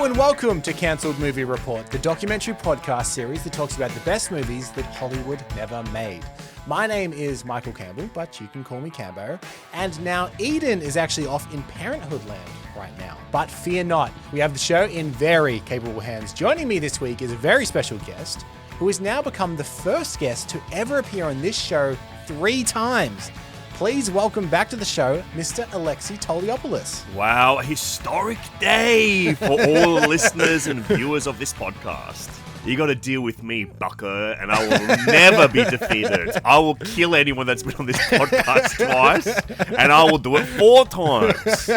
and welcome to Cancelled Movie Report, the documentary podcast series that talks about the best movies that Hollywood never made. My name is Michael Campbell, but you can call me Cambo. And now Eden is actually off in Parenthood land right now. But fear not, we have the show in very capable hands. Joining me this week is a very special guest who has now become the first guest to ever appear on this show 3 times. Please welcome back to the show, Mr. Alexei Toliopoulos. Wow, a historic day for all listeners and viewers of this podcast. You got to deal with me, bucko, and I will never be defeated. I will kill anyone that's been on this podcast twice, and I will do it 4 times.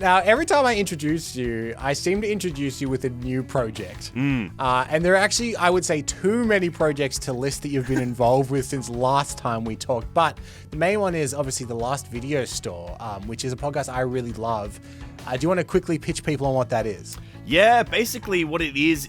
Now, every time I introduce you, I seem to introduce you with a new project. And there are actually, I would say, too many projects to list that you've been involved with since last time we talked. But the main one is obviously The Last Video Store, which is a podcast I really love. Do you want to quickly pitch people on what that is? Yeah, basically what it is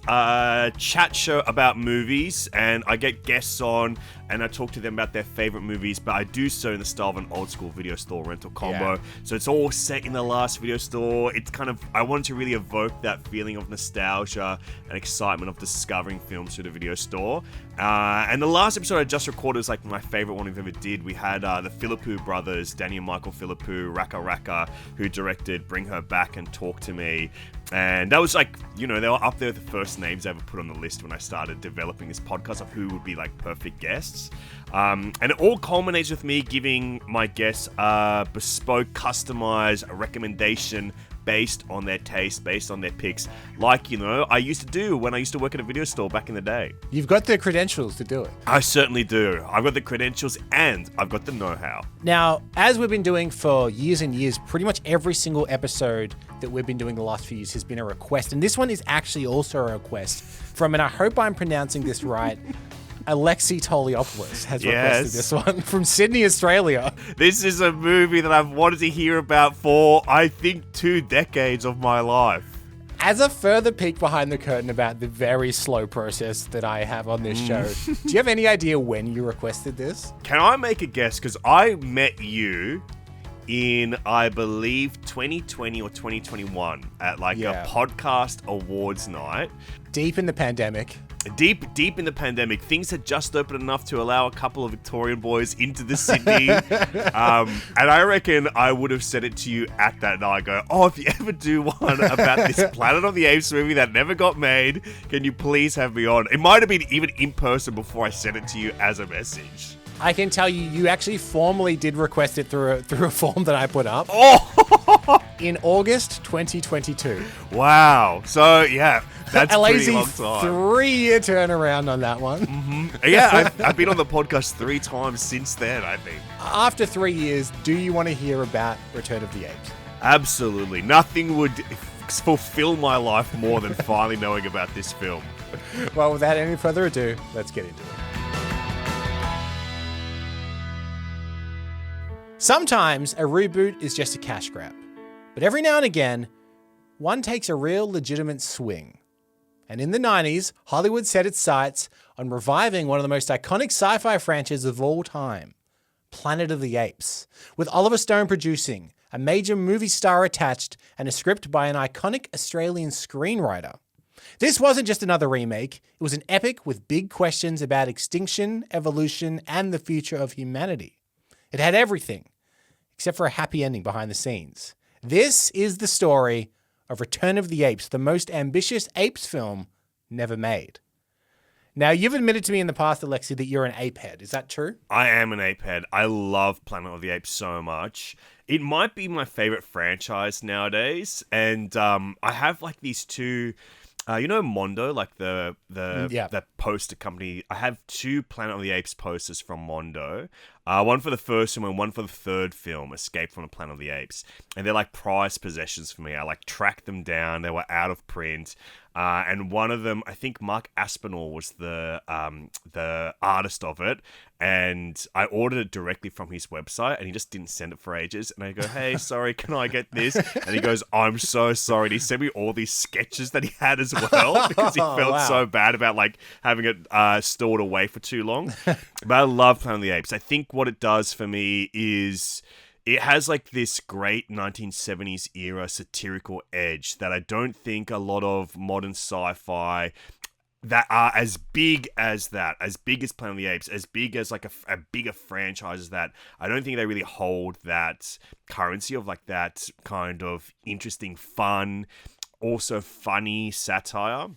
a chat show about movies, and I get guests on and I talk to them about their favorite movies, but I do so in the style of an old school video store rental combo. Yeah. So it's all set in the last video store. It's kind of, I want to really evoke that feeling of nostalgia and excitement of discovering films through the video store. And the last episode I just recorded was like my favorite one we've ever did. We had the Philippou brothers, Danny and Michael Philippou, Raka, who directed Bring Her Back and Talk to Me. And that was like, you know, they were up there with the first names I ever put on the list when I started developing this podcast of who would be like perfect guests. And it all culminates with me giving my guests a bespoke, customized recommendation based on their taste, based on their picks, like, you know, I used to do when I used to work at a video store back in the day. You've got the credentials to do it. I certainly do. I've got the credentials and I've got the know-how. Now, as we've been doing for years and years, pretty much every single episode that we've been doing the last few years has been a request. And this one is actually also a request from, and I hope I'm pronouncing this right, Alexei Toliopoulos has requested this one from Sydney, Australia. This is a movie that I've wanted to hear about for, I think, 2 decades of my life. As a further peek behind the curtain about the very slow process that I have on this show, do you have any idea when you requested this? Can I make a guess? Because I met you in, I believe, 2020 or 2021 at like a podcast awards night. Deep in the pandemic. Deep in the pandemic, things had just opened enough to allow a couple of Victorian boys into the Sydney. And I reckon I would have said it to you at that night. I go, oh, if you ever do one about this Planet of the Apes movie that never got made, can you please have me on? It might have been even in person before I sent it to you as a message. I can tell you, you actually formally did request it through a form that I put up. Oh! In August 2022. Wow. So, yeah, that's a pretty long time. 3-year turnaround on that one. Mm-hmm. Yeah, I've been on the podcast 3 times since then, I think. After 3 years, do you want to hear about Return of the Apes? Absolutely. Nothing would fulfill my life more than finally knowing about this film. Well, without any further ado, let's get into it. Sometimes a reboot is just a cash grab, but every now and again, one takes a real legitimate swing. And in the 90s, Hollywood set its sights on reviving one of the most iconic sci-fi franchises of all time, Planet of the Apes, with Oliver Stone producing, a major movie star attached, and a script by an iconic Australian screenwriter. This wasn't just another remake, it was an epic with big questions about extinction, evolution, and the future of humanity. It had everything, except for a happy ending behind the scenes. This is the story of Return of the Apes, the most ambitious Apes film never made. Now, you've admitted to me in the past, Alexei, that you're an ape head. Is that true? I am an ape head. I love Planet of the Apes so much. It might be my favorite franchise nowadays. And I have like these 2... you know Mondo, like the poster company? I have 2 Planet of the Apes posters from Mondo. One for the first film and one for the third film, Escape from the Planet of the Apes. And they're like prized possessions for me. I like tracked them down. They were out of print. And one of them, I think Mark Aspinall was the artist of it. And I ordered it directly from his website and he just didn't send it for ages. And I go, hey, sorry, can I get this? And he goes, I'm so sorry. And he sent me all these sketches that he had as well because he felt so bad about like having it stored away for too long. But I love Planet of the Apes. I think what it does for me is it has like this great 1970s era satirical edge that I don't think a lot of modern sci-fi that are as big as that, as big as Planet of the Apes, as big as like a bigger franchise as that, I don't think they really hold that currency of like that kind of interesting, fun, also funny satire.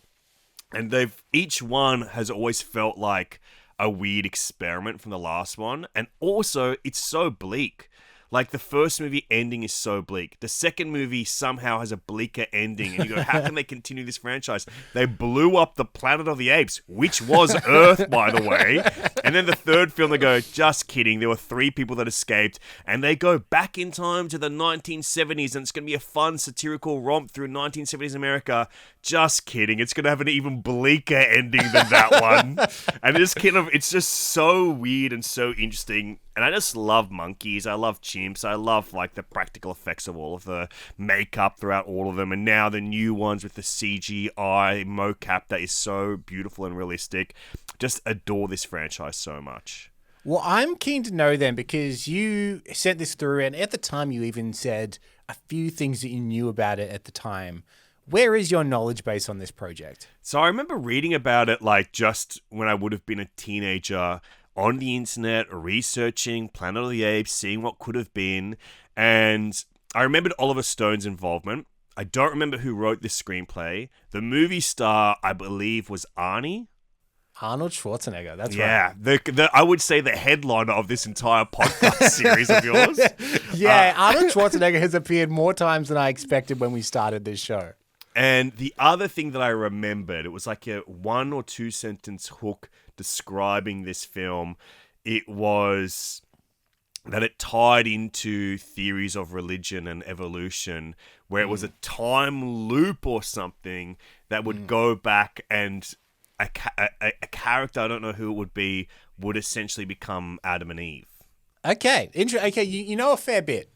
And each one has always felt like a weird experiment from the last one. And also, it's so bleak. Like, the first movie ending is so bleak. The second movie somehow has a bleaker ending. And you go, how can they continue this franchise? They blew up the Planet of the Apes, which was Earth, by the way. And then the third film, they go, just kidding. There were 3 people that escaped. And they go back in time to the 1970s. And it's going to be a fun satirical romp through 1970s America. Just kidding. It's going to have an even bleaker ending than that one. And it's just so weird and so interesting. And I just love monkeys. I love chimps. I love like the practical effects of all of the makeup throughout all of them. And now the new ones with the CGI mocap that is so beautiful and realistic. Just adore this franchise so much. Well, I'm keen to know then, because you sent this through, and at the time you even said a few things that you knew about it at the time. Where is your knowledge base on this project? So I remember reading about it like just when I would have been a teenager, on the internet, researching Planet of the Apes, seeing what could have been. And I remembered Oliver Stone's involvement. I don't remember who wrote this screenplay. The movie star, I believe, was Arnold Schwarzenegger, that's right. Yeah, I would say the headliner of this entire podcast series of yours. Yeah, Arnold Schwarzenegger has appeared more times than I expected when we started this show. And the other thing that I remembered, it was like a 1 or 2 sentence hook describing this film. It was that it tied into theories of religion and evolution, where it was a time loop or something that would go back, and a character, I don't know who it would be, would essentially become Adam and Eve. Okay, okay, you know a fair bit.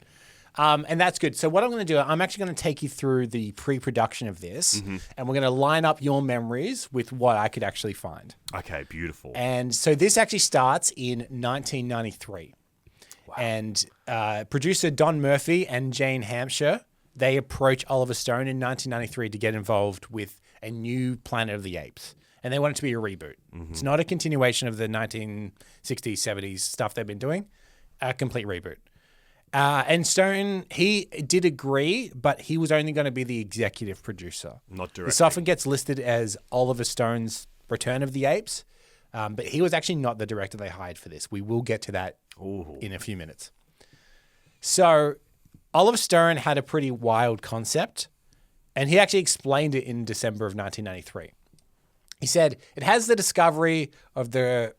And that's good. So what I'm going to do, I'm actually going to take you through the pre-production of this, and we're going to line up your memories with what I could actually find. Okay, beautiful. And so this actually starts in 1993. Wow. And producer Don Murphy and Jane Hampshire, they approach Oliver Stone in 1993 to get involved with a new Planet of the Apes. And they want it to be a reboot. It's not a continuation of the 1960s, 70s stuff they've been doing. A complete reboot. And Stone, he did agree, but he was only going to be the executive producer. Not directing. This often gets listed as Oliver Stone's Return of the Apes, but he was actually not the director they hired for this. We will get to that in a few minutes. So Oliver Stone had a pretty wild concept, and he actually explained it in December of 1993. He said, it has the discovery of the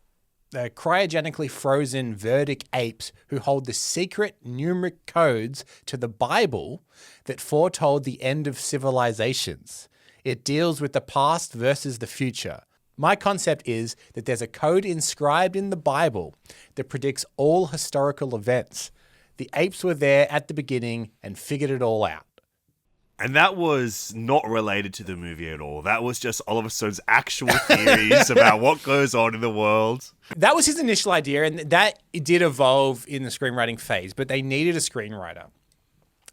cryogenically frozen verdict apes who hold the secret numeric codes to the Bible that foretold the end of civilizations. It deals with the past versus the future. My concept is that there's a code inscribed in the Bible that predicts all historical events. The apes were there at the beginning and figured it all out. And that was not related to the movie at all. That was just Oliver Stone's actual theories about what goes on in the world. That was his initial idea, and that did evolve in the screenwriting phase, but they needed a screenwriter.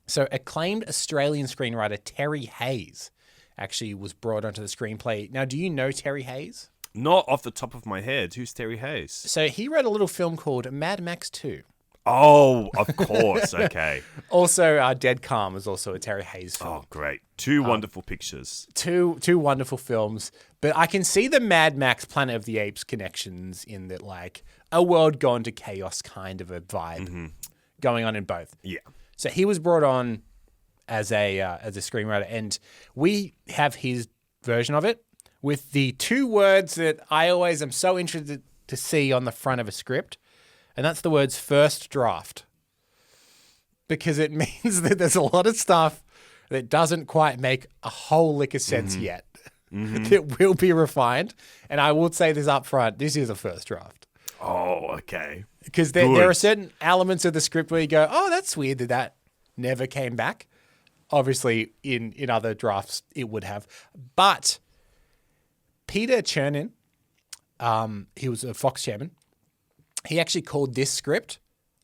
So acclaimed Australian screenwriter Terry Hayes actually was brought onto the screenplay. Now, do you know Terry Hayes? Not off the top of my head. Who's Terry Hayes? So he wrote a little film called Mad Max 2. Oh, of course. Okay. Also, Dead Calm is also a Terry Hayes film. Oh, great. 2 wonderful pictures. Two wonderful films. But I can see the Mad Max Planet of the Apes connections in that, like, a world gone to chaos kind of a vibe going on in both. Yeah. So he was brought on as a screenwriter, and we have his version of it with the 2 words that I always am so interested to see on the front of a script. And that's the words first draft. Because it means that there's a lot of stuff that doesn't quite make a whole lick of sense yet. That will be refined. And I will say this up front, this is a first draft. Oh, okay. Because there are certain elements of the script where you go, oh, that's weird that never came back. Obviously, in other drafts, it would have. But Peter Chernin, he was a Fox chairman, he actually called this script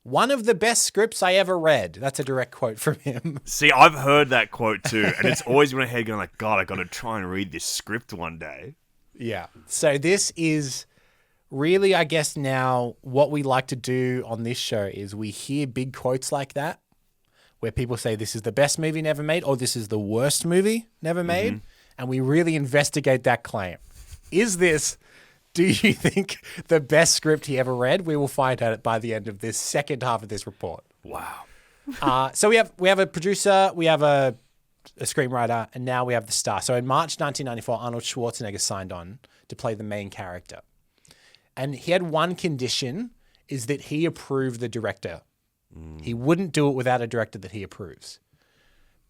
one of the best scripts I ever read. That's a direct quote from him. See, I've heard that quote too, and it's always in my head going like, God, I got to try and read this script one day. Yeah. So this is really, I guess now what we like to do on this show is we hear big quotes like that where people say this is the best movie never made or this is the worst movie never made. And we really investigate that claim. Is this, do you think, the best script he ever read? We will find out by the end of this second half of this report. Wow. So we have a producer, we have a screenwriter, and now we have the star. So in March 1994, Arnold Schwarzenegger signed on to play the main character. And he had one condition, is that he approved the director. He wouldn't do it without a director that he approves.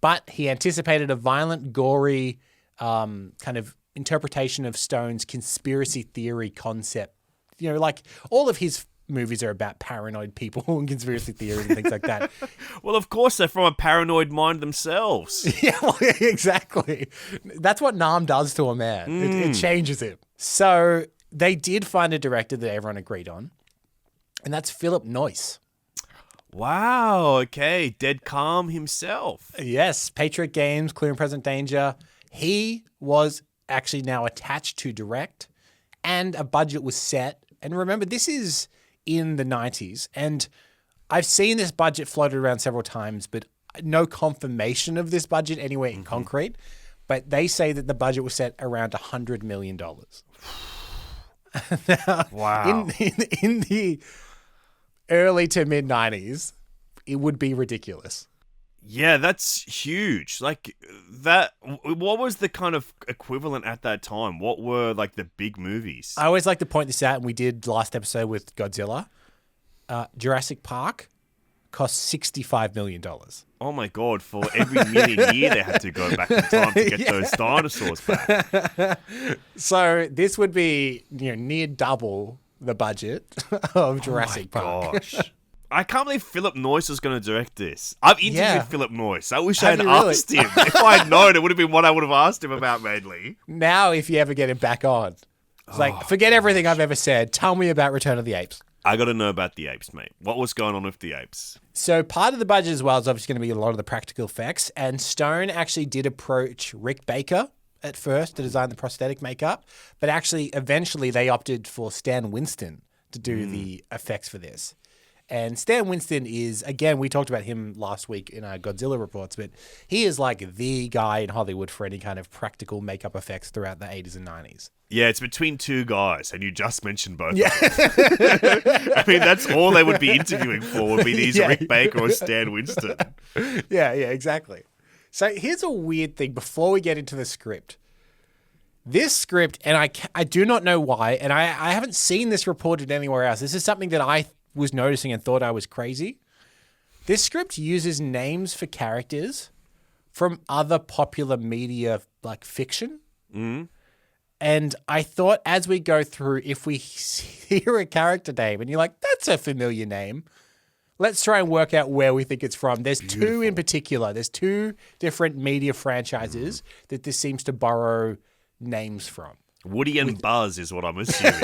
But he anticipated a violent, gory kind of interpretation of Stone's conspiracy theory concept. You know, like all of his movies are about paranoid people and conspiracy theories and things like that. Well, of course, they're from a paranoid mind themselves. Yeah, well, exactly. That's what Nam does to a man. It changes him. So they did find a director that everyone agreed on, and that's Philip Noyce. Wow, okay. Dead Calm himself. Yes, Patriot Games, Clear and Present Danger. He was actually now attached to direct, and a budget was set. And remember, this is in the 90s, and I've seen this budget floated around several times, but no confirmation of this budget anywhere in concrete. But they say that the budget was set around $100 million. Wow. In the early to mid 90s, it would be ridiculous. Yeah, that's huge. Like that. What was the kind of equivalent at that time? What were like the big movies? I always like to point this out, and we did last episode with Godzilla. Jurassic Park cost $65 million. Oh my God, for every million year they had to go back in time to get those dinosaurs back. So this would be near double the budget of Jurassic Park. Gosh. I can't believe Philip Noyce was going to direct this. I've interviewed Philip Noyce. I wish I had asked him. If I had known, it would have been what I would have asked him about mainly. Now, if you ever get him back on, it's like, forget everything I've ever said. Tell me about Return of the Apes. I got to know about the apes, mate. What was going on with the apes? So part of the budget as well is obviously going to be a lot of the practical effects. And Stone actually did approach Rick Baker at first to design the prosthetic makeup. But actually, eventually, they opted for Stan Winston to do the effects for this. And Stan Winston is, again, we talked about him last week in our Godzilla reports, but he is like the guy in Hollywood for any kind of practical makeup effects throughout the 80s and 90s. Yeah, it's between two guys, and you just mentioned both of them. I mean, that's all they would be interviewing for would be these Rick Baker or Stan Winston. Yeah, exactly. So here's a weird thing before we get into the script. This script, and I do not know why, and I haven't seen this reported anywhere else. This is something that I was noticing and thought I was crazy. This script uses names for characters from other popular media, like fiction. And I thought as we go through, if we hear a character name and you're like, that's a familiar name, let's try and work out where we think it's from. There's two in particular. There's two different media franchises that this seems to borrow names from. Woody and Buzz is what I'm assuming.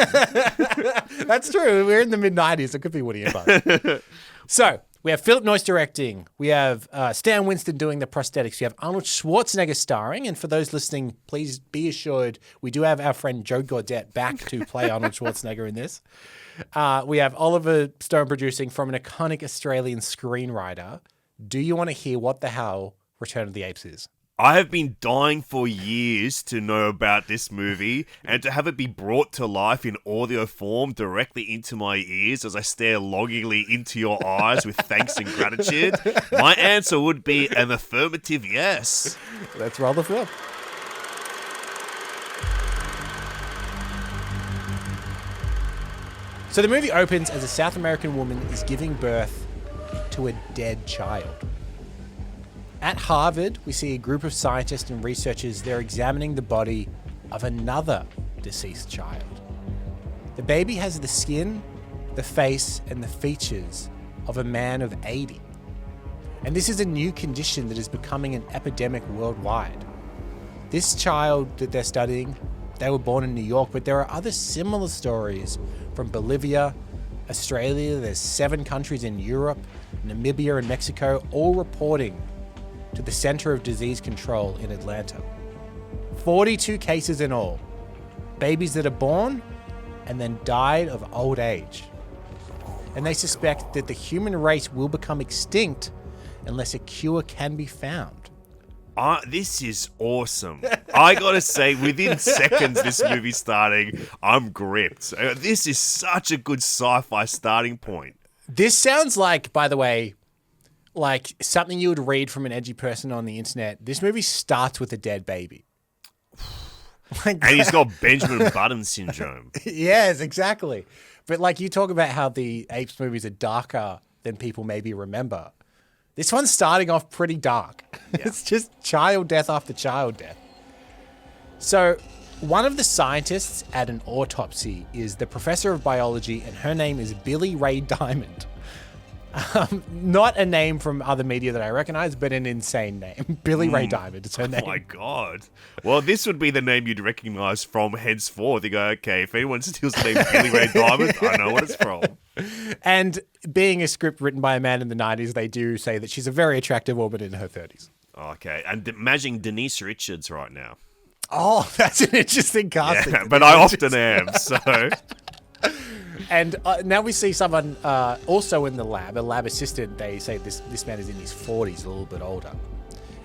That's true. We're in the mid-90s. It could be Woody and Buzz. So we have Philip Noyce directing. We have Stan Winston doing the prosthetics. We have Arnold Schwarzenegger starring. And for those listening, please be assured we do have our friend Joe Gaudet back to play Arnold Schwarzenegger in this. We have Oliver Stone producing from an iconic Australian screenwriter. Do you want to hear what the hell Return of the Apes is? I have been dying for years to know about this movie and to have it be brought to life in audio form directly into my ears as I stare longingly into your eyes with thanks and gratitude. My answer would be an affirmative yes. Let's roll the film. So the movie opens as a South American woman is giving birth to a dead child. At Harvard, we see a group of scientists and researchers. They're examining the body of another deceased child. The baby has the skin, the face, and the features of a man of 80. And this is a new condition that is becoming an epidemic worldwide. This child that they're studying, they were born in New York, but there are other similar stories from Bolivia, Australia, there's 7 countries in Europe, Namibia and Mexico, all reporting to the Center of Disease Control in Atlanta. 42 cases in all. Babies that are born and then died of old age. And they suspect that the human race will become extinct unless a cure can be found. This is awesome. I gotta say, within seconds this movie's starting, I'm gripped. This is such a good sci-fi starting point. This sounds like, by the way, like something you would read from an edgy person on the internet. This movie starts with a dead baby. And he's got Benjamin Button syndrome. Yes, exactly. But like you talk about how the Apes movies are darker than people maybe remember. This one's starting off pretty dark. Yeah. It's just child death after child death. So one of the scientists at an autopsy is the professor of biology, and her name is Billy Ray Diamond. Not a name from other media that I recognize, but an insane name. Billy Ray Diamond is her name. Oh my God. Well, this would be the name you'd recognize from henceforth. You go, okay, if anyone steals the name Billy Ray Diamond, I know what it's from. And being a script written by a man in the 90s, they do say that she's a very attractive woman in her 30s. Okay, and imagine Denise Richards right now. Oh, that's an interesting casting. Yeah, but I often am, so... And now we see someone also in the lab, a lab assistant. They say this man is in his 40s, a little bit older.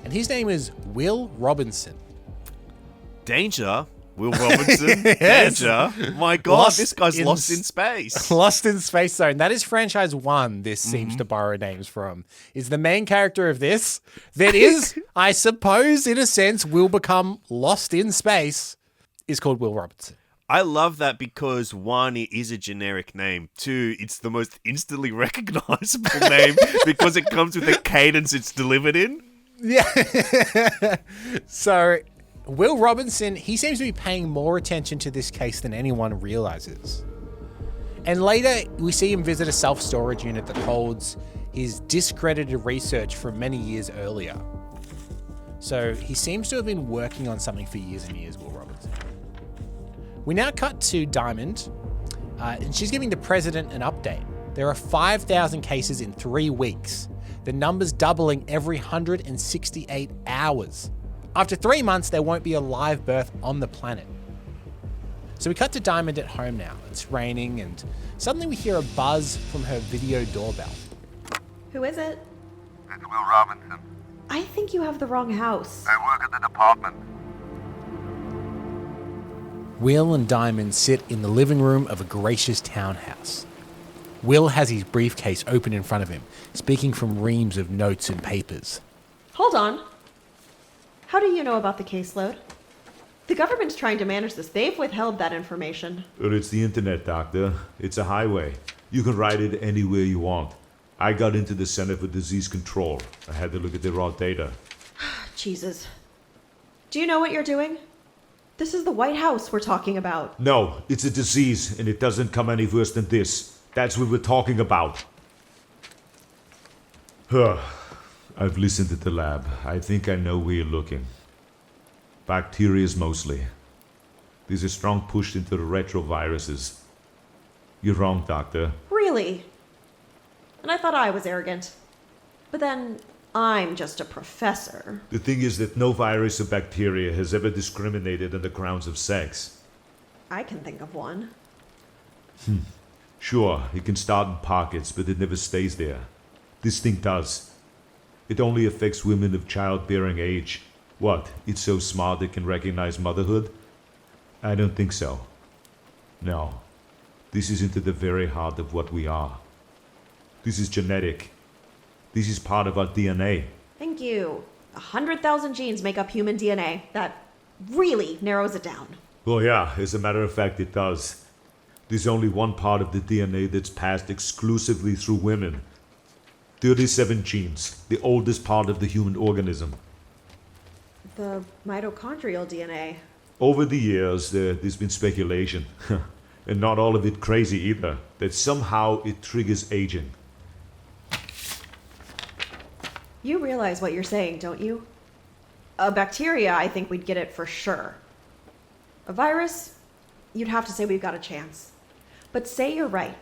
And his name is Will Robinson. Danger? Will Robinson? Yes. Danger? My God, this guy's lost in space. Lost in Space Zone. That is franchise 1 this seems to borrow names from. Is the main character of this that is, I suppose, in a sense, will become lost in space, is called Will Robinson. I love that because 1, it is a generic name. 2, it's the most instantly recognizable name because it comes with the cadence it's delivered in. Yeah. So, Will Robinson, he seems to be paying more attention to this case than anyone realizes. And later, we see him visit a self-storage unit that holds his discredited research from many years earlier. So, he seems to have been working on something for years and years, Will Robinson. We now cut to Diamond, and she's giving the president an update. There are 5,000 cases in 3 weeks, the numbers doubling every 168 hours. After 3 months, there won't be a live birth on the planet. So we cut to Diamond at home now. It's raining, and suddenly we hear a buzz from her video doorbell. Who is it? It's Will Robinson. I think you have the wrong house. I work at the department. Will and Diamond sit in the living room of a gracious townhouse. Will has his briefcase open in front of him, speaking from reams of notes and papers. Hold on. How do you know about the caseload? The government's trying to manage this. They've withheld that information. Well, it's the internet, Doctor. It's a highway. You can write it anywhere you want. I got into the Center for Disease Control. I had to look at the raw data. Jesus. Do you know what you're doing? This is the White House we're talking about. No, it's a disease, and it doesn't come any worse than this. That's what we're talking about. I've listened at the lab. I think I know where you're looking. Bacterias mostly. There's a strong push into the retroviruses. You're wrong, Doctor. Really? And I thought I was arrogant. But then, I'm just a professor. The thing is that no virus or bacteria has ever discriminated on the grounds of sex. I can think of one. Sure, it can start in pockets, but it never stays there. This thing does. It only affects women of childbearing age. What, it's so smart it can recognize motherhood? I don't think so. No. This is into the very heart of what we are. This is genetic. This is part of our DNA. Thank you. 100,000 genes make up human DNA. That really narrows it down. Well, yeah, as a matter of fact, it does. There's only one part of the DNA that's passed exclusively through women. 37 genes, the oldest part of the human organism. The mitochondrial DNA. Over the years, there's been speculation, and not all of it crazy either, that somehow it triggers aging. You realize what you're saying, don't you? A bacteria, I think we'd get it for sure. A virus, you'd have to say we've got a chance. But say you're right.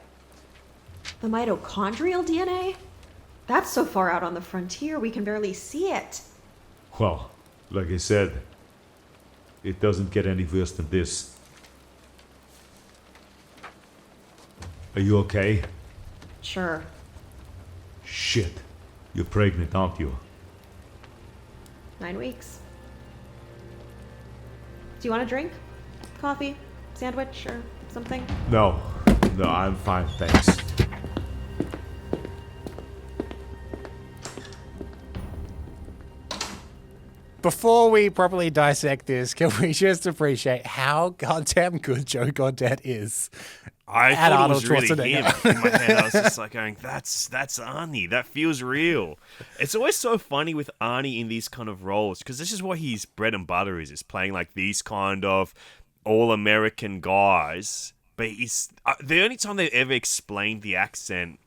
The mitochondrial DNA? That's so far out on the frontier we can barely see it. Well, like I said, it doesn't get any worse than this. Are you okay? Sure. Shit. You're pregnant, aren't you? 9 weeks. Do you want a drink? Coffee? Sandwich? Or something? No, I'm fine, thanks. Before we properly dissect this, can we just appreciate how goddamn good Joe Gaudet is? I at thought Arnold it was really him. Schwarzenegger. In my head, I was just like going, that's Arnie. That feels real. It's always so funny with Arnie in these kind of roles, because this is what his bread and butter is playing like these kind of all-American guys. But he's the only time they ever explained the accent.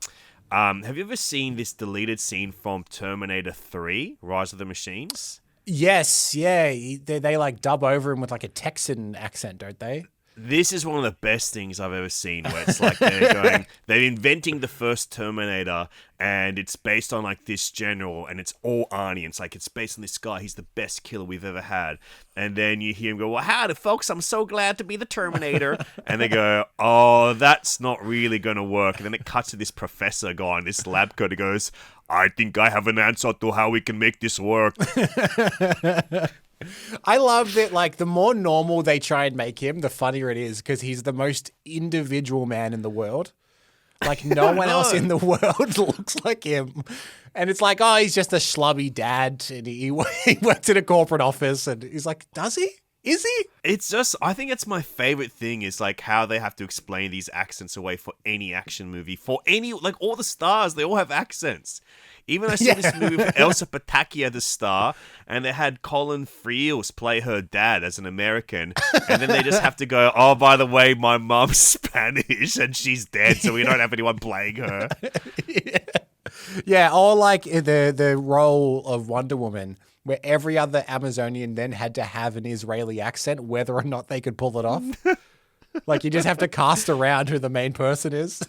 Have you ever seen this deleted scene from Terminator 3, Rise of the Machines? Yes, yeah. They like dub over him with like a Texan accent, don't they? This is one of the best things I've ever seen, where it's like they're inventing the first Terminator, and it's based on like this general, and it's all Arnie. It's like, it's based on this guy. He's the best killer we've ever had. And then you hear him go, well, howdy, folks. I'm so glad to be the Terminator. And they go, oh, that's not really going to work. And then it cuts to this professor guy in this lab coat. He goes, I think I have an answer to how we can make this work. I love that, like, the more normal they try and make him, the funnier it is, because he's the most individual man in the world. Like, no one else in the world looks like him. And it's like, oh, he's just a schlubby dad, and he works in a corporate office, and he's like, does he? Is he? It's just, I think it's my favorite thing is like how they have to explain these accents away for any action movie. For any, like all the stars, they all have accents. Even I saw this movie with Elsa Pataki, the star, and they had Colin Friels play her dad as an American. And then they just have to go, oh, by the way, my mom's Spanish and she's dead, so we don't have anyone playing her. Yeah, or like the role of Wonder Woman, where every other Amazonian then had to have an Israeli accent, whether or not they could pull it off. Like, you just have to cast around who the main person is.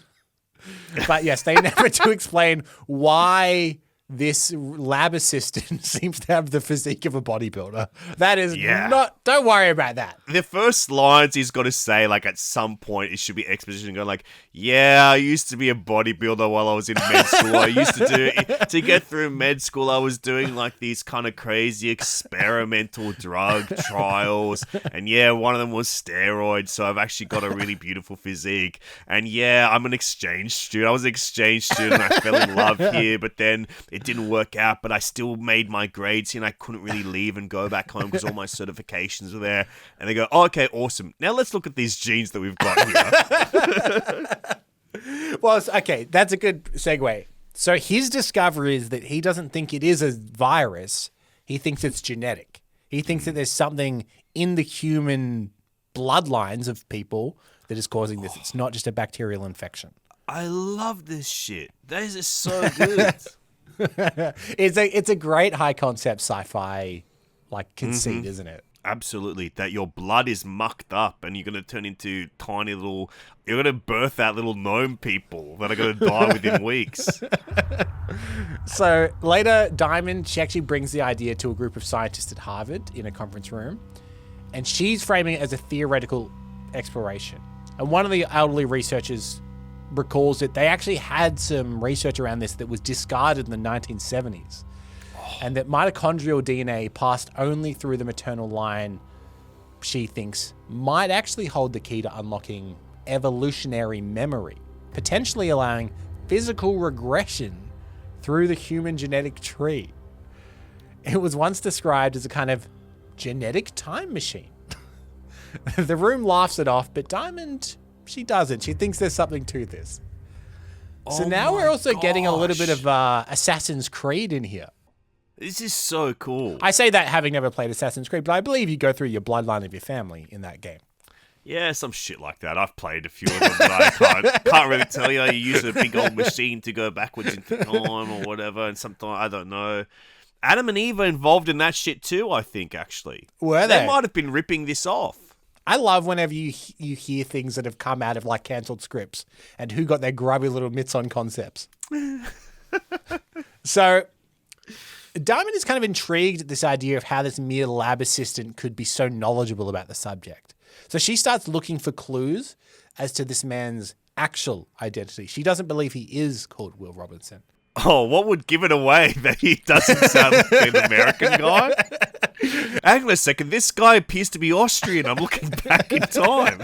But yes, they never do explain why this lab assistant seems to have the physique of a bodybuilder. That is not, don't worry about that. The first lines he's got to say, like at some point, it should be exposition going like, yeah, I used to be a bodybuilder while I was in med school. I used to to get through med school, I was doing like these kind of crazy experimental drug trials. And yeah, one of them was steroids. So I've actually got a really beautiful physique. And yeah, I'm an exchange student. I was an exchange student. I fell in love here, but then it didn't work out, but I still made my grades and I couldn't really leave and go back home because all my certifications were there. And they go, oh, okay, awesome. Now let's look at these genes that we've got here. Well, okay, that's a good segue. So his discovery is that he doesn't think it is a virus. He thinks it's genetic. He thinks that there's something in the human bloodlines of people that is causing this. It's not just a bacterial infection. I love this shit. This is so good. It's a great high concept sci-fi like conceit, isn't it? Absolutely. That your blood is mucked up and you're going to turn into tiny little, you're going to birth out little gnome people that are going to die within weeks. So later, Diamond, she actually brings the idea to a group of scientists at Harvard in a conference room, and she's framing it as a theoretical exploration. And one of the elderly researchers recalls that they actually had some research around this that was discarded in the 1970s. And that mitochondrial DNA passed only through the maternal line, she thinks, might actually hold the key to unlocking evolutionary memory, potentially allowing physical regression through the human genetic tree. It was once described as a kind of genetic time machine. The room laughs it off, but Diamond, she doesn't. She thinks there's something to this. So now we're also getting a little bit of Assassin's Creed in here. This is so cool. I say that having never played Assassin's Creed, but I believe you go through your bloodline of your family in that game. Yeah, some shit like that. I've played a few of them, but I can't really tell you. You use a big old machine to go backwards into time or whatever, and sometimes, I don't know. Adam and Eve are involved in that shit too, I think, actually. Were they? They might have been ripping this off. I love whenever you hear things that have come out of like cancelled scripts and who got their grubby little mitts on concepts. So Diamond is kind of intrigued at this idea of how this mere lab assistant could be so knowledgeable about the subject. So she starts looking for clues as to this man's actual identity. She doesn't believe he is called Will Robinson. Oh, what would give it away that he doesn't sound like an American guy? Hang on a second, this guy appears to be Austrian. I'm looking back in time.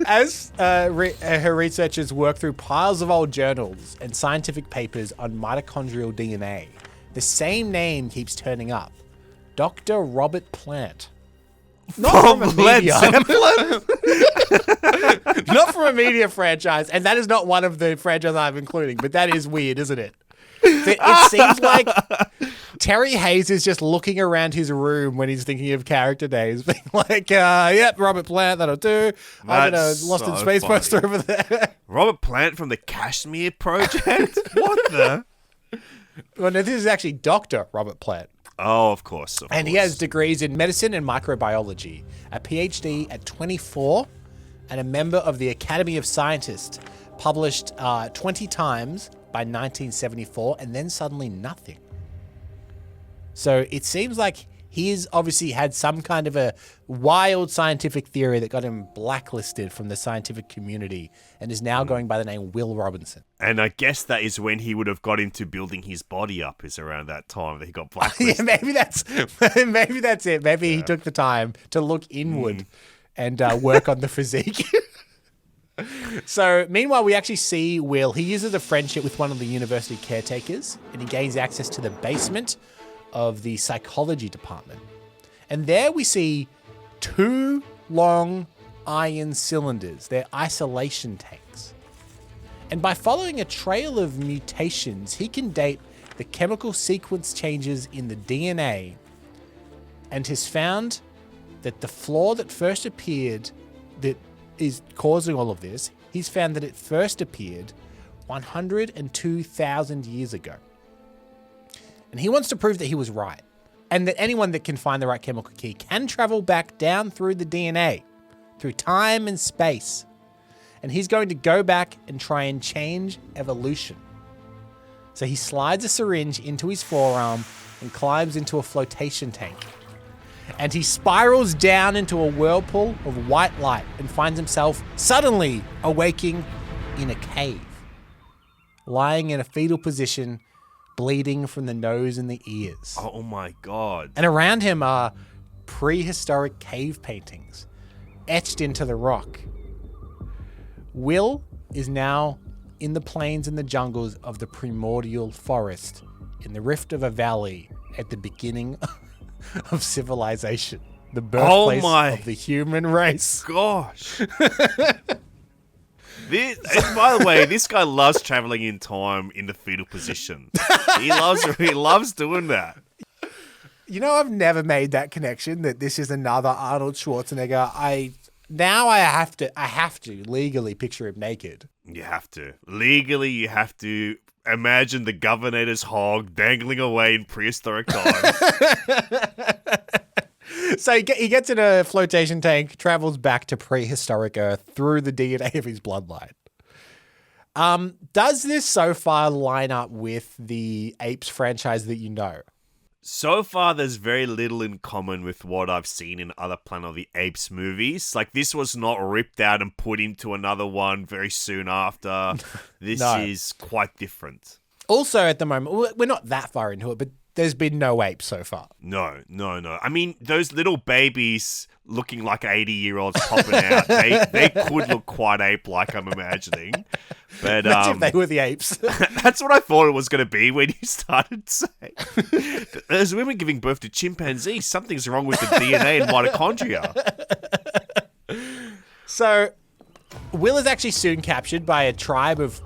As her researchers work through piles of old journals and scientific papers on mitochondrial DNA, the same name keeps turning up. Dr. Robert Plant. Not from a media. Not from a media franchise, and that is not one of the franchises I'm including, but that is weird, isn't it? It seems like Terry Hayes is just looking around his room when he's thinking of character names, being like, yep, Robert Plant, that'll do. I'm gonna Lost in Space poster over there. Robert Plant from the Kashmir Project? What the? Well, no, this is actually Dr. Robert Plant. Oh, of course. And he has degrees in medicine and microbiology, a PhD at 24, and a member of the Academy of Scientists, published 20 times by 1974, and then suddenly nothing. So it seems like he's obviously had some kind of a wild scientific theory that got him blacklisted from the scientific community and is now going by the name Will Robinson. And I guess that is when he would have got into building his body up, is around that time that he got blacklisted. Yeah, maybe that's it. Maybe he took the time to look inward and work on the physique. So, meanwhile, we actually see Will. He uses a friendship with one of the university caretakers, and he gains access to the basement of the psychology department. And there we see 2 long iron cylinders. They're isolation tanks. And by following a trail of mutations, he can date the chemical sequence changes in the DNA, and has found that the flaw that first appeared that is causing all of this, he's found that it first appeared 102,000 years ago. And he wants to prove that he was right, and that anyone that can find the right chemical key can travel back down through the DNA, through time and space. And he's going to go back and try and change evolution. So he slides a syringe into his forearm and climbs into a flotation tank. And he spirals down into a whirlpool of white light and finds himself suddenly awaking in a cave, lying in a fetal position, bleeding from the nose and the ears. Oh my God. And around him are prehistoric cave paintings etched into the rock. Will is now in the plains and the jungles of the primordial forest in the rift of a valley at the beginning of civilization, the birthplace of the human race. Gosh. By the way, this guy loves traveling in time in the fetal position. He loves doing that. You know, I've never made that connection that this is another Arnold Schwarzenegger. I have to legally picture him naked. You have to. Legally, you have to imagine the governor's hog dangling away in prehistoric times. So he gets in a flotation tank, travels back to prehistoric Earth through the DNA of his bloodline. Does this so far line up with the Apes franchise that you know? So far, there's very little in common with what I've seen in other Planet of the Apes movies. Like, this was not ripped out and put into another one very soon after. This is quite different. Also, at the moment, we're not that far into it, but there's been no apes so far. No. I mean, those little babies looking like 80-year-olds popping out, they could look quite ape-like, I'm imagining. But imagine if they were the apes. That's what I thought it was going to be when you started saying. There's women giving birth to chimpanzees. Something's wrong with the DNA and mitochondria. So, Will is actually soon captured by a tribe of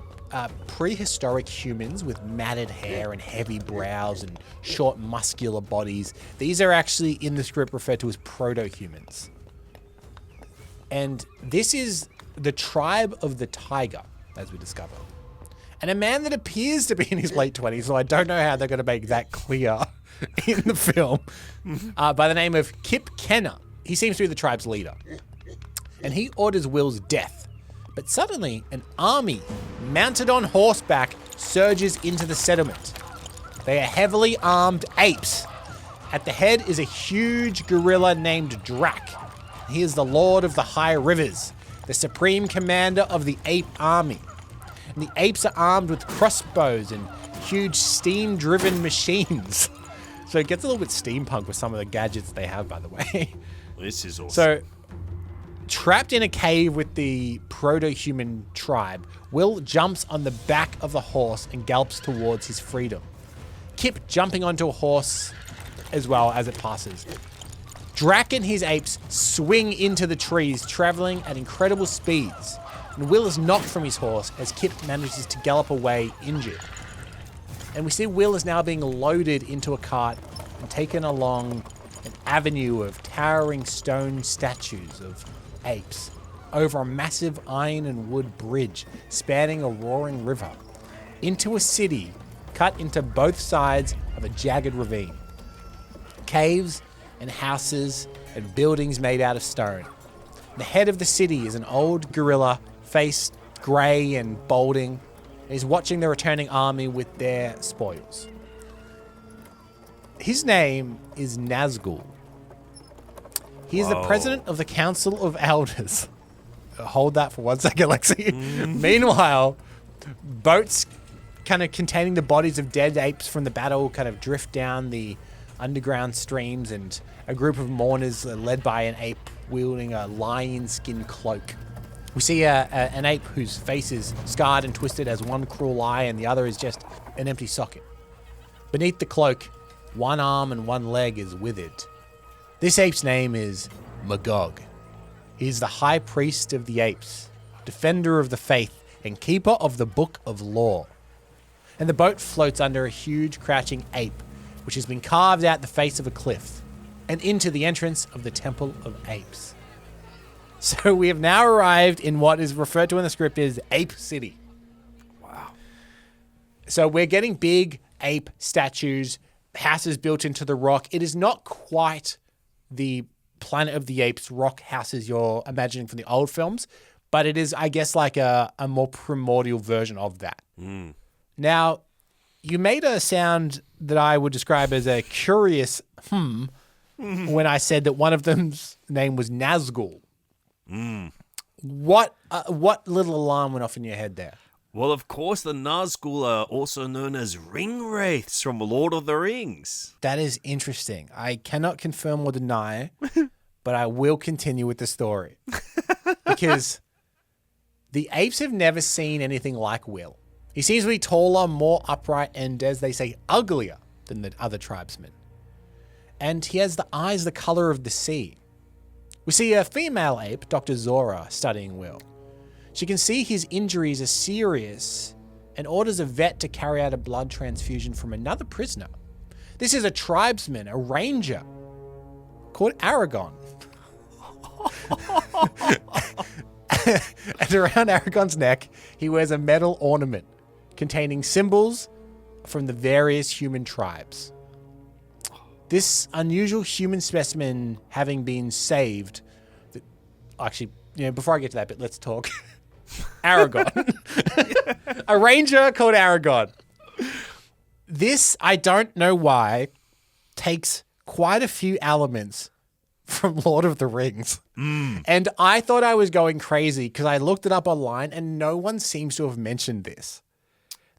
prehistoric humans with matted hair and heavy brows and short muscular bodies. These are actually in the script referred to as proto-humans. And this is the tribe of the tiger, as we discover. And a man that appears to be in his late 20s, so I don't know how they're going to make that clear in the film by the name of Kip Kenner. He seems to be the tribe's leader. And he orders Will's death. But suddenly, an army mounted on horseback surges into the settlement. They are heavily armed apes. At the head is a huge gorilla named Drac. He is the lord of the high rivers, the supreme commander of the ape army. And the apes are armed with crossbows and huge steam-driven machines. So it gets a little bit steampunk with some of the gadgets they have, by the way. This is awesome. So, trapped in a cave with the proto-human tribe, Will jumps on the back of the horse and gallops towards his freedom. Kip jumping onto a horse as well as it passes. Drac and his apes swing into the trees, traveling at incredible speeds. And Will is knocked from his horse as Kip manages to gallop away injured. And we see Will is now being loaded into a cart and taken along an avenue of towering stone statues of apes over a massive iron and wood bridge spanning a roaring river into a city cut into both sides of a jagged ravine. Caves and houses and buildings made out of stone. The head of the city is an old gorilla, face grey and balding. He's watching the returning army with their spoils. His name is Nazgul. He is the president of the Council of Elders. Hold that for 1 second, Alexei. Meanwhile, boats kind of containing the bodies of dead apes from the battle kind of drift down the underground streams, and a group of mourners led by an ape wielding a lion skin cloak. We see an ape whose face is scarred and twisted as one cruel eye, and the other is just an empty socket. Beneath the cloak, one arm and one leg is withered. This ape's name is Magog. He is the high priest of the apes, defender of the faith, and keeper of the book of law. And the boat floats under a huge crouching ape, which has been carved out the face of a cliff, and into the entrance of the Temple of Apes. So we have now arrived in what is referred to in the script as Ape City. Wow. So we're getting big ape statues, houses built into the rock. It is not quite the Planet of the Apes rock houses you're imagining from the old films, but it is, I guess, like a more primordial version of that. Now, you made a sound that I would describe as a curious when I said that one of them's name was Nazgul. What little alarm went off in your head there? Well, of course, the Nazgul are also known as ring wraiths from Lord of the Rings. That is interesting. I cannot confirm or deny, but I will continue with the story. Because the apes have never seen anything like Will. He seems to be taller, more upright, and, as they say, uglier than the other tribesmen. And he has the eyes the color of the sea. We see a female ape, Dr. Zora, studying Will. She can see his injuries are serious and orders a vet to carry out a blood transfusion from another prisoner. This is a tribesman, a ranger, called Aragon. And around Aragon's neck, he wears a metal ornament containing symbols from the various human tribes. This unusual human specimen having been saved... Actually, before I get to that bit, let's talk. Aragon. A ranger called Aragon. This, I don't know why, takes quite a few elements from Lord of the Rings. And I thought I was going crazy because I looked it up online and no one seems to have mentioned this.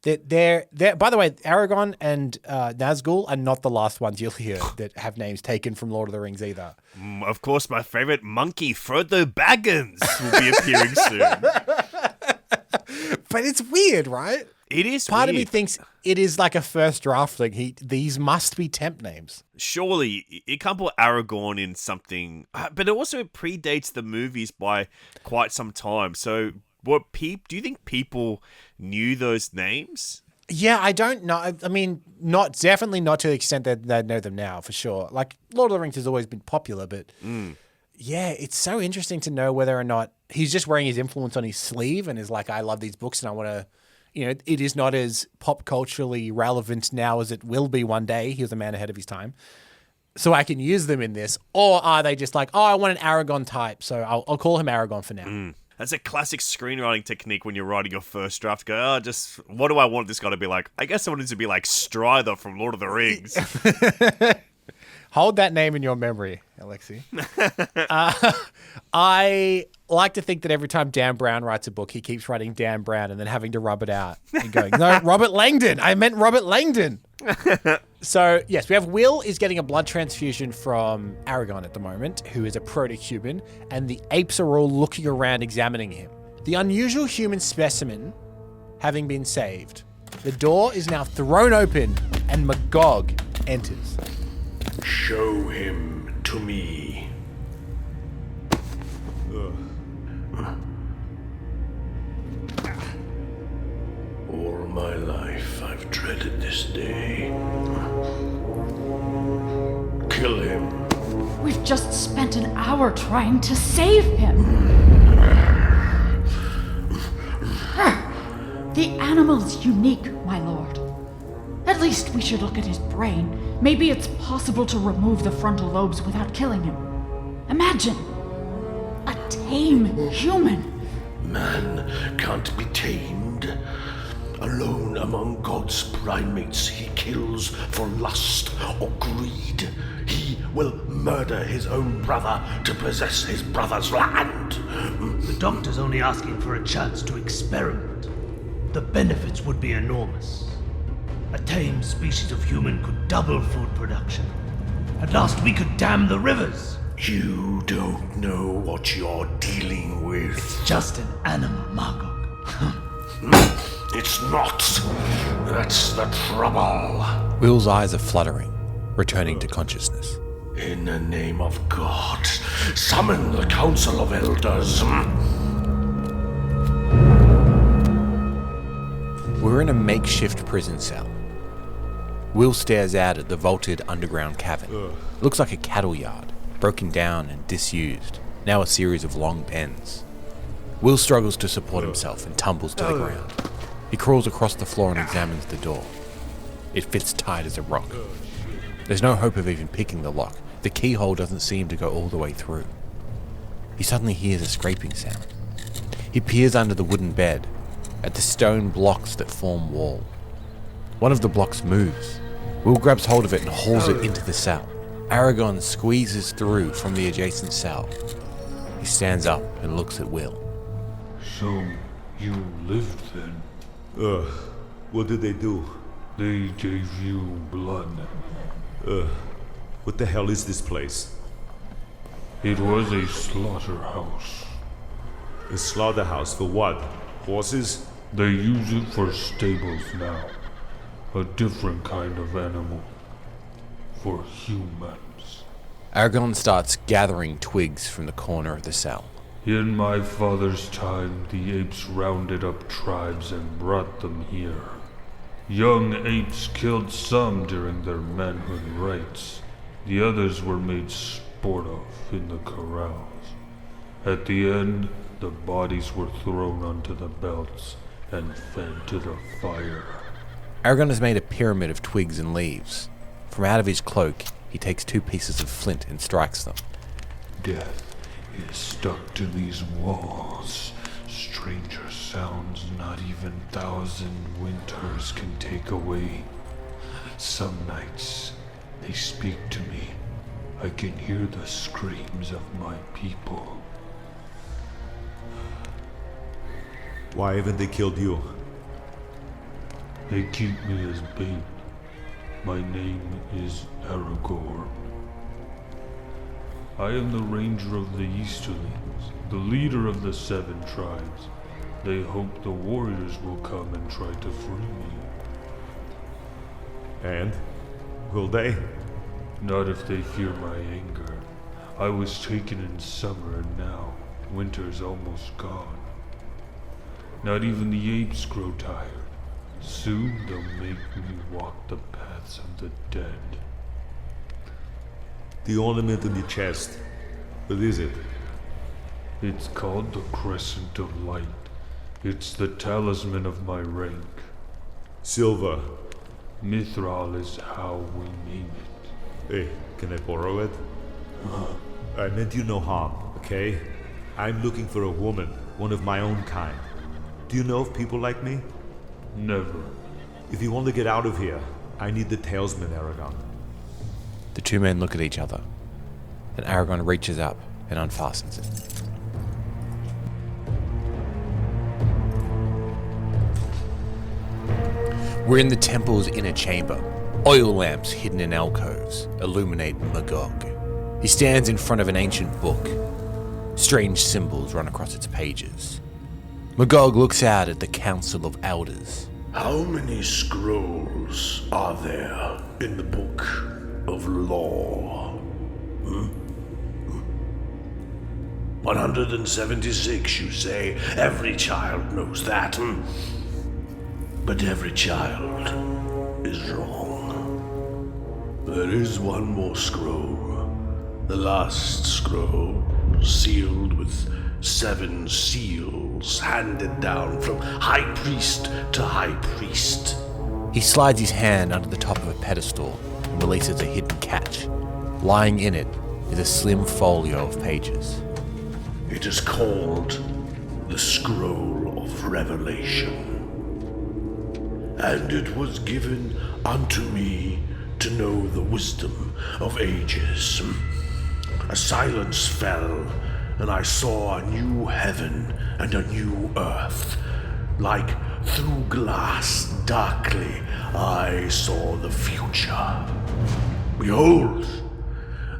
They're, by the way, Aragon and Nazgul are not the last ones you'll hear that have names taken from Lord of the Rings either. Of course, my favorite monkey, Frodo Baggins, will be appearing soon. But it's weird, right? It is Part weird. of me thinks it is like a first draft thing. These must be temp names. Surely, you can't put Aragorn in something... But it also predates the movies by quite some time. So, do you think people knew those names? Yeah, I don't know. I mean, definitely not to the extent that they know them now, for sure. Like, Lord of the Rings has always been popular, but yeah, it's so interesting to know whether or not he's just wearing his influence on his sleeve and is like, I love these books and I want to it is not as pop culturally relevant now as it will be one day. He was a man ahead of his time. So I can use them in this. Or are they just like, I want an Aragon type, so I'll call him Aragon for now. That's a classic screenwriting technique when you're writing your first draft. Go, what do I want this guy to be like? I guess I want him to be like Strider from Lord of the Rings. Hold that name in your memory, Alexei. I like to think that every time Dan Brown writes a book, he keeps writing Dan Brown and then having to rub it out and going, no, Robert Langdon. I meant Robert Langdon. So, yes, we have Will is getting a blood transfusion from Aragon at the moment, who is a proto-human, and the apes are all looking around examining him. The unusual human specimen having been saved, the door is now thrown open and Magog enters. Show him to me. All my life I've dreaded this day. Kill him. We've just spent an hour trying to save him. The animal's unique, my lord. At least we should look at his brain. Maybe it's possible to remove the frontal lobes without killing him. Imagine a tame human. Man can't be tamed. Alone among God's primates, he kills for lust or greed. He will murder his own brother to possess his brother's land. The doctor's only asking for a chance to experiment. The benefits would be enormous. A tame species of human could double food production. At last we could dam the rivers. You don't know what you're dealing with. It's just an animal, Magog. It's not. That's the trouble. Will's eyes are fluttering, returning to consciousness. In the name of God, summon the Council of Elders. We're in a makeshift prison cell. Will stares out at the vaulted underground cavern. It looks like a cattle yard, broken down and disused, now a series of long pens. Will struggles to support himself and tumbles to the ground. He crawls across the floor and examines the door. It fits tight as a rock. There's no hope of even picking the lock. The keyhole doesn't seem to go all the way through. He suddenly hears a scraping sound. He peers under the wooden bed, at the stone blocks that form wall. One of the blocks moves. Will grabs hold of it and hauls it into the cell. Aragon squeezes through from the adjacent cell. He stands up and looks at Will. So, you lived then? What did they do? They gave you blood. What the hell is this place? It was a slaughterhouse. A slaughterhouse for what? Horses? They use it for stables now. A different kind of animal. For humans. Aragon starts gathering twigs from the corner of the cell. In my father's time, the apes rounded up tribes and brought them here. Young apes killed some during their manhood rites. The others were made sport of in the corrals. At the end, the bodies were thrown onto the belts and fed to the fire. Aragon has made a pyramid of twigs and leaves. From out of his cloak, he takes 2 pieces of flint and strikes them. Death is stuck to these walls. Stranger sounds not even 1,000 winters can take away. Some nights, they speak to me. I can hear the screams of my people. Why haven't they killed you? They keep me as bait. My name is Aragorn. I am the ranger of the Easterlings, the leader of the 7 tribes. They hope the warriors will come and try to free me. And? Will they? Not if they fear my anger. I was taken in summer and now winter's almost gone. Not even the apes grow tired. Soon they'll make me walk the paths of the dead. The ornament on your chest. What is it? It's called the Crescent of Light. It's the talisman of my rank. Silver. Mithral is how we name it. Hey, can I borrow it? I meant you no harm, okay? I'm looking for a woman, one of my own kind. Do you know of people like me? Never. If you want to get out of here, I need the talisman, Aragon. The two men look at each other, and Aragon reaches up and unfastens it. We're in the temple's inner chamber. Oil lamps hidden in alcoves illuminate Magog. He stands in front of an ancient book. Strange symbols run across its pages. Magog looks out at the Council of Elders. How many scrolls are there in the Book of Law? 176, you say? Every child knows that. But every child is wrong. There is one more scroll. The last scroll, sealed with 7 seals handed down from high priest to high priest. He slides his hand under the top of a pedestal and releases a hidden catch. Lying in it is a slim folio of pages. It is called the Scroll of Revelation. And it was given unto me to know the wisdom of ages. A silence fell, and I saw a new heaven and a new earth. Like through glass darkly, I saw the future. Behold,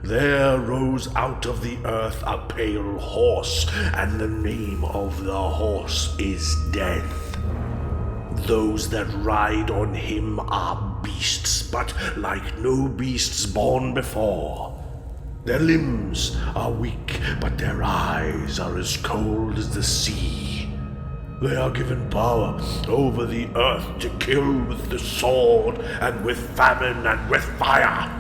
there rose out of the earth a pale horse, and the name of the horse is Death. Those that ride on him are beasts, but like no beasts born before. Their limbs are weak, but their eyes are as cold as the sea. They are given power over the earth to kill with the sword, and with famine, and with fire.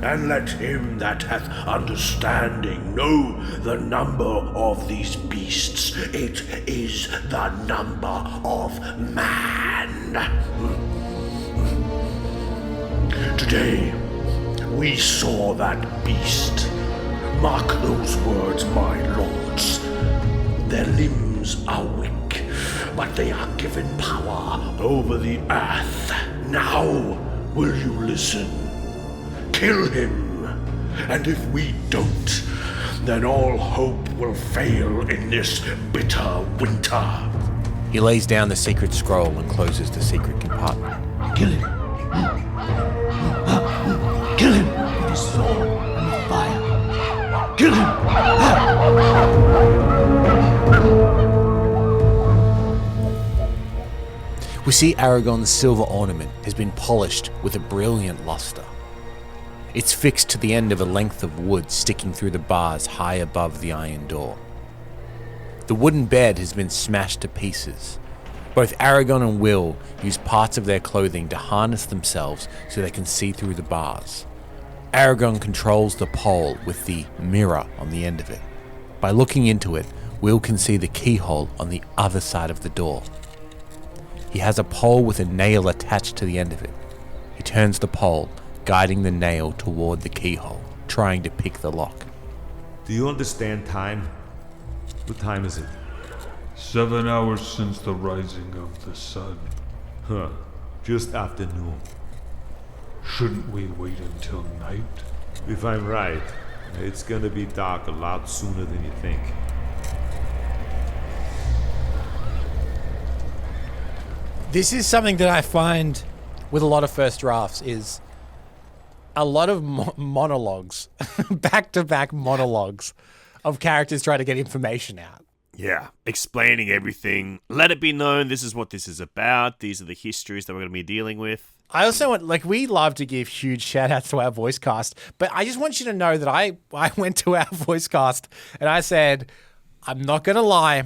And let him that hath understanding know the number of these beasts. It is the number of man. Today, we saw that beast. Mark those words, my lords. Their limbs are weak, but they are given power over the earth. Now, will you listen? Kill him, and if we don't, then all hope will fail in this bitter winter. He lays down the secret scroll and closes the secret compartment. Kill him. Kill him with his sword and with fire. Kill him. We see Aragon's silver ornament has been polished with a brilliant luster. It's fixed to the end of a length of wood sticking through the bars high above the iron door. The wooden bed has been smashed to pieces. Both Aragon and Will use parts of their clothing to harness themselves so they can see through the bars. Aragon controls the pole with the mirror on the end of it. By looking into it, Will can see the keyhole on the other side of the door. He has a pole with a nail attached to the end of it. He turns the pole, guiding the nail toward the keyhole, trying to pick the lock. Do you understand time? What time is it? 7 hours since the rising of the sun. Huh. Just afternoon. Shouldn't we wait until night? If I'm right, it's gonna be dark a lot sooner than you think. This is something that I find with a lot of first drafts is a lot of monologues, back-to-back monologues of characters trying to get information out. Yeah, explaining everything. Let it be known this is what this is about. These are the histories that we're going to be dealing with. I also want, we love to give huge shout-outs to our voice cast, but I just want you to know that I went to our voice cast and I said, I'm not going to lie,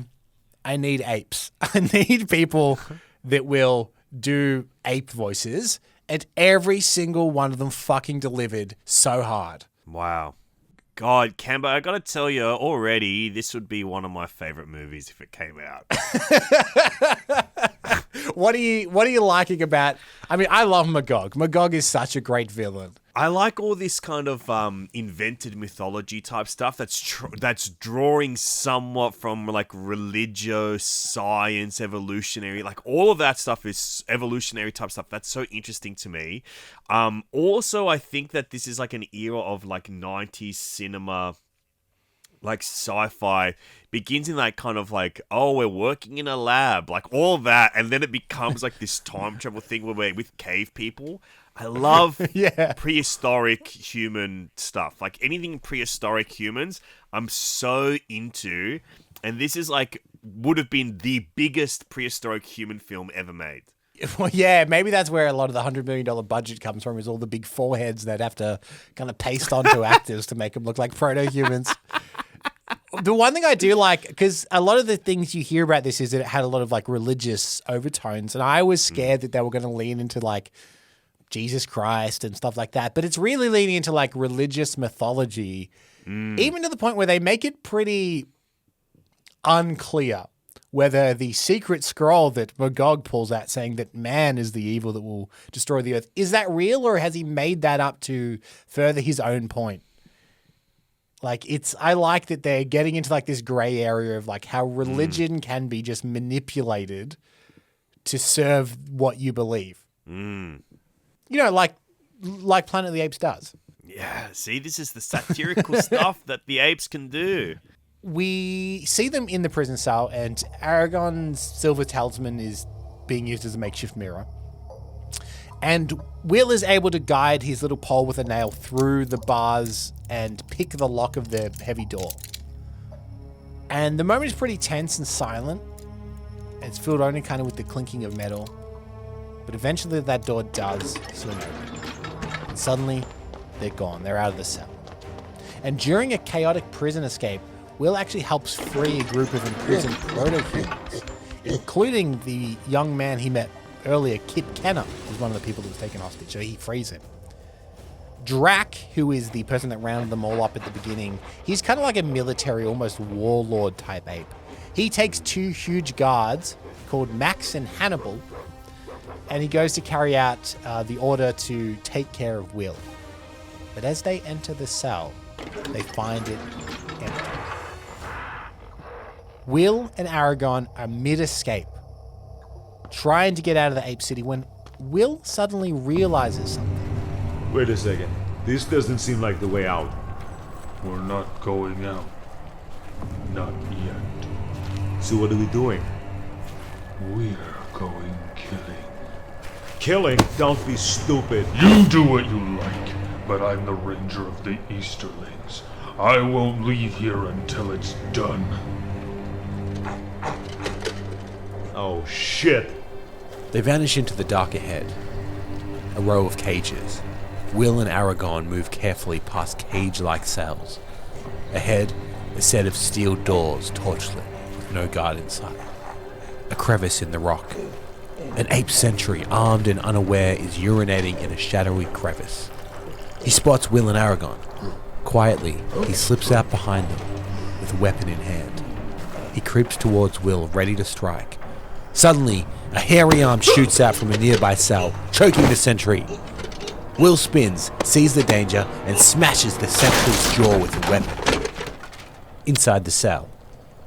I need apes. I need people that will do ape voices. And every single one of them fucking delivered so hard. Wow. God, Cambo, I gotta tell you already, this would be one of my favorite movies if it came out. What are you liking about? I mean, I love Magog. Magog is such a great villain. I like all this kind of invented mythology type stuff that's drawing somewhat from like religious, science, evolutionary, like all of that stuff is evolutionary type stuff. That's so interesting to me. Also, I think that this is like an era of like 90s cinema, like sci-fi, begins in like kind of like, oh, we're working in a lab, like all that, and then it becomes like this time travel thing where we're with cave people. I love prehistoric human stuff. Like anything prehistoric humans, I'm so into. And this is like, would have been the biggest prehistoric human film ever made. Well, yeah, maybe that's where a lot of the $100 million budget comes from, is all the big foreheads that have to kind of paste onto actors to make them look like proto-humans. The one thing I do like, because a lot of the things you hear about this is that it had a lot of like religious overtones. And I was scared that they were going to lean into like Jesus Christ and stuff like that. But it's really leaning into like religious mythology, even to the point where they make it pretty unclear whether the secret scroll that Magog pulls out saying that man is the evil that will destroy the earth, is that real, or has he made that up to further his own point? Like I like that they're getting into like this gray area of like how religion can be just manipulated to serve what you believe. You know, like Planet of the Apes does. Yeah, see, this is the satirical stuff that the apes can do. We see them in the prison cell, and Aragon's silver talisman is being used as a makeshift mirror. And Will is able to guide his little pole with a nail through the bars and pick the lock of the heavy door. And the moment is pretty tense and silent. It's filled only kind of with the clinking of metal. But eventually that door does swing open. And suddenly, they're gone. They're out of the cell. And during a chaotic prison escape, Will actually helps free a group of imprisoned proto-humans, including the young man he met earlier, Kit Kenner, was one of the people that was taken hostage, so he frees him. Drac, who is the person that rounded them all up at the beginning, he's kind of like a military, almost warlord type ape. He takes two huge guards called Max and Hannibal, and he goes to carry out the order to take care of Will. But as they enter the cell, they find it empty. Will and Aragon are mid-escape, trying to get out of the ape city, when Will suddenly realizes something. Wait a second. This doesn't seem like the way out. We're not going out. Not yet. So what are we doing? We're going killing. Killing? Don't be stupid. You do what you like, but I'm the ranger of the Easterlings. I won't leave here until it's done. Oh, shit. They vanish into the dark ahead. A row of cages. Will and Aragon move carefully past cage-like cells. Ahead, a set of steel doors, torchlit, with no guard inside. A crevice in the rock. An ape sentry, armed and unaware, is urinating in a shadowy crevice. He spots Will and Aragon. Quietly, he slips out behind them, with a weapon in hand. He creeps towards Will, ready to strike. Suddenly, a hairy arm shoots out from a nearby cell, choking the sentry. Will spins, sees the danger, and smashes the sentry's jaw with a weapon. Inside the cell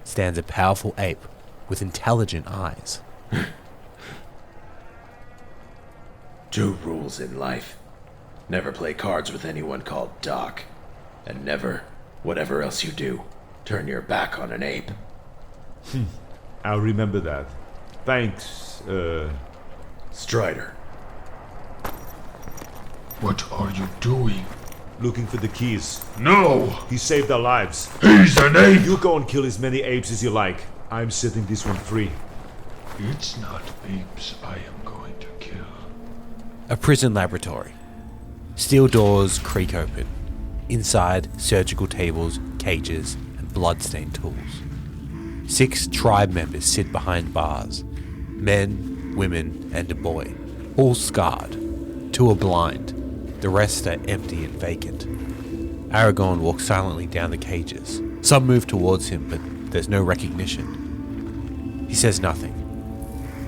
stands a powerful ape with intelligent eyes. 2 rules in life. Never play cards with anyone called Doc. And never, whatever else you do, turn your back on an ape. I'll remember that. Thanks, Strider. What are you doing? Looking for the keys. No! He saved our lives. He's an ape! You go and kill as many apes as you like. I'm setting this one free. It's not apes I am going to kill. A prison laboratory. Steel doors creak open. Inside, surgical tables, cages, and blood-stained tools. 6 tribe members sit behind bars. Men, women, and a boy. All scarred. 2 are blind. The rest are empty and vacant. Aragorn walks silently down the cages. Some move towards him, but there's no recognition. He says nothing.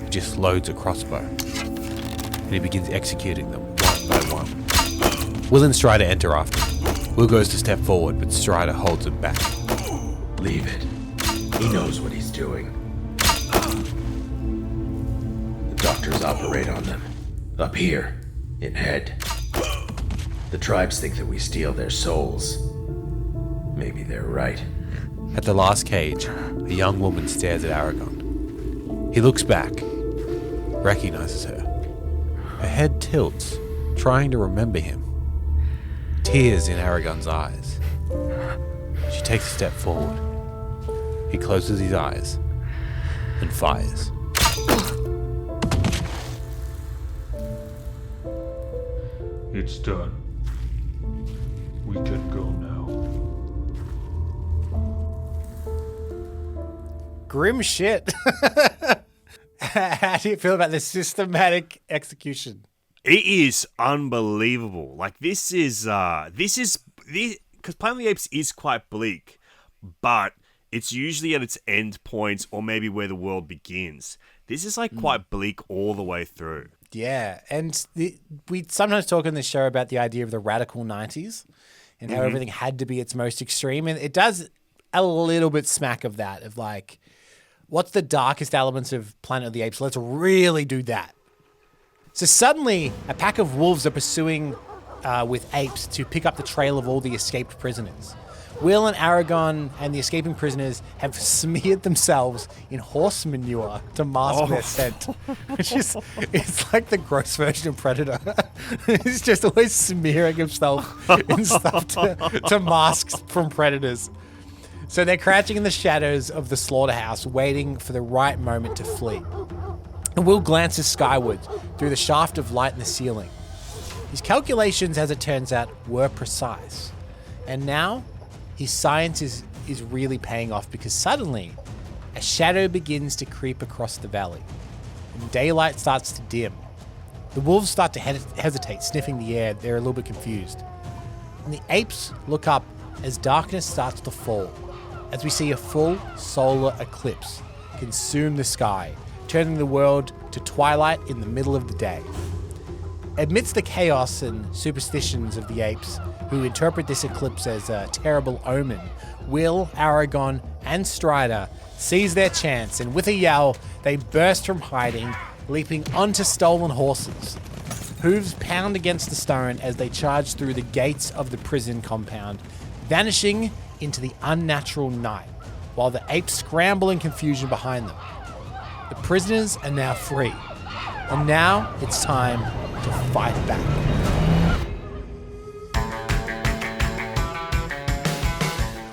He just loads a crossbow, and he begins executing them one by one. Will and Strider enter after him. Will goes to step forward, but Strider holds him back. Leave it. He knows what he's doing. The doctors operate on them. Up here, in head. The tribes think that we steal their souls. Maybe they're right. At the last cage, a young woman stares at Aragorn. He looks back, recognizes her. Her head tilts, trying to remember him. Tears in Aragorn's eyes. She takes a step forward. He closes his eyes and fires. It's done. We can go now. Grim shit. How do you feel about this systematic execution? It is unbelievable. Like this is because Planet of the Apes is quite bleak, but it's usually at its end points or maybe where the world begins. This is like quite bleak all the way through. Yeah, and we sometimes talk on this show about the idea of the radical 90s and how everything had to be its most extreme, and it does a little bit smack of that, of like, what's the darkest elements of Planet of the Apes? Let's really do that. So suddenly, a pack of wolves are pursuing with apes to pick up the trail of all the escaped prisoners. Will and Aragorn and the escaping prisoners have smeared themselves in horse manure to mask their scent, which is, it's like the gross version of Predator. He's just always smearing himself in stuff to mask from predators. So they're crouching in the shadows of the slaughterhouse, waiting for the right moment to flee. And Will glances skyward through the shaft of light in the ceiling. His calculations, as it turns out, were precise. And now, his science is really paying off, because suddenly, a shadow begins to creep across the valley. And daylight starts to dim. The wolves start to hesitate, sniffing the air. They're a little bit confused. And the apes look up as darkness starts to fall, as we see a full solar eclipse consume the sky, turning the world to twilight in the middle of the day. Amidst the chaos and superstitions of the apes, who interpret this eclipse as a terrible omen, Will, Aragorn, and Strider seize their chance, and with a yell, they burst from hiding, leaping onto stolen horses. Hooves pound against the stone as they charge through the gates of the prison compound, vanishing into the unnatural night, while the apes scramble in confusion behind them. The prisoners are now free, and now it's time to fight back.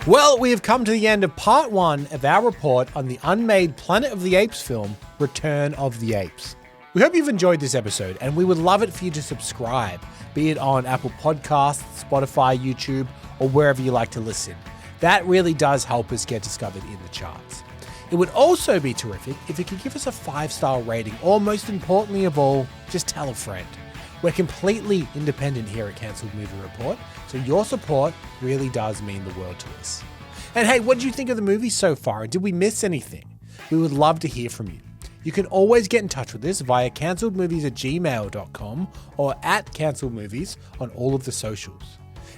Well, we have come to the end of part 1 of our report on the unmade Planet of the Apes film, Return of the Apes. We hope you've enjoyed this episode, and we would love it for you to subscribe, be it on Apple Podcasts, Spotify, YouTube, or wherever you like to listen. That really does help us get discovered in the charts. It would also be terrific if you could give us a 5-star rating, or most importantly of all, just tell a friend. We're completely independent here at Cancelled Movie Report, so your support really does mean the world to us. And hey, what did you think of the movie so far? Did we miss anything? We would love to hear from you. You can always get in touch with us via cancelledmovies@gmail.com or at cancelledmovies on all of the socials.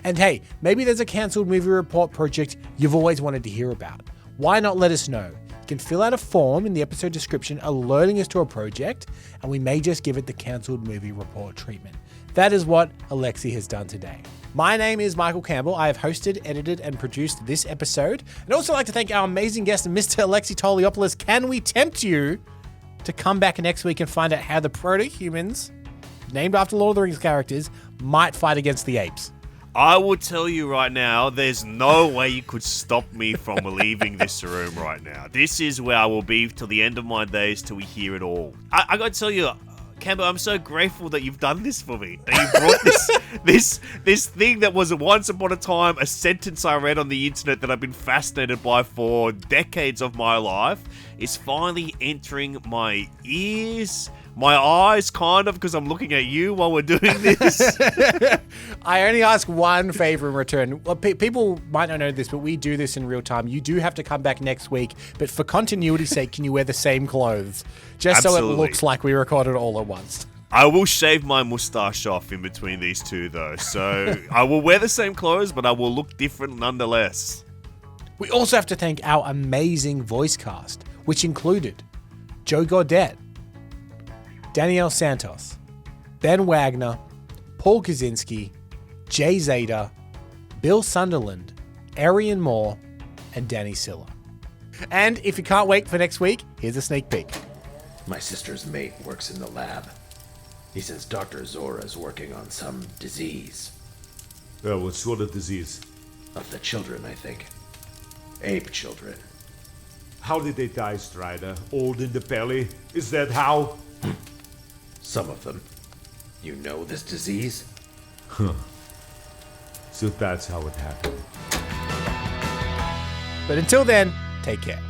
And hey, maybe there's a Cancelled Movie Report project you've always wanted to hear about. Why not let us know? You can fill out a form in the episode description alerting us to a project, and we may just give it the Cancelled Movie Report treatment. That is what Alexei has done today. My name is Michael Campbell. I have hosted, edited, and produced this episode. I'd also like to thank our amazing guest, Mr. Alexei Toliopoulos. Can we tempt you to come back next week and find out how the proto-humans, named after Lord of the Rings characters, might fight against the apes? I will tell you right now, there's no way you could stop me from leaving this room right now. This is where I will be till the end of my days, till we hear it all. I got to tell you, Cambo, I'm so grateful that you've done this for me. And you brought this thing that was once upon a time a sentence I read on the internet that I've been fascinated by for decades of my life is finally entering my ears, my eyes, kind of, because I'm looking at you while we're doing this. I only ask one favor in return. Well, people might not know this, but we do this in real time. You do have to come back next week, but for continuity's sake, can you wear the same clothes? Just so it Absolutely. looks like we recorded all at once. I will shave my mustache off in between these two, though. So I will wear the same clothes, but I will look different nonetheless. We also have to thank our amazing voice cast, which included Joe Gaudet, Danielle Santos, Ben Wagner, Paul Kozinski, Jay Zadeh, Bill Sunderland, Erion Moore, and Dani Siller. And if you can't wait for next week, here's a sneak peek. My sister's mate works in the lab. He says Dr. Zora's working on some disease. What sort of disease? Of the children, I think. Ape children. How did they die, Strider? Old in the belly? Is that how? Some of them. You know this disease? So that's how it happened. But until then, take care.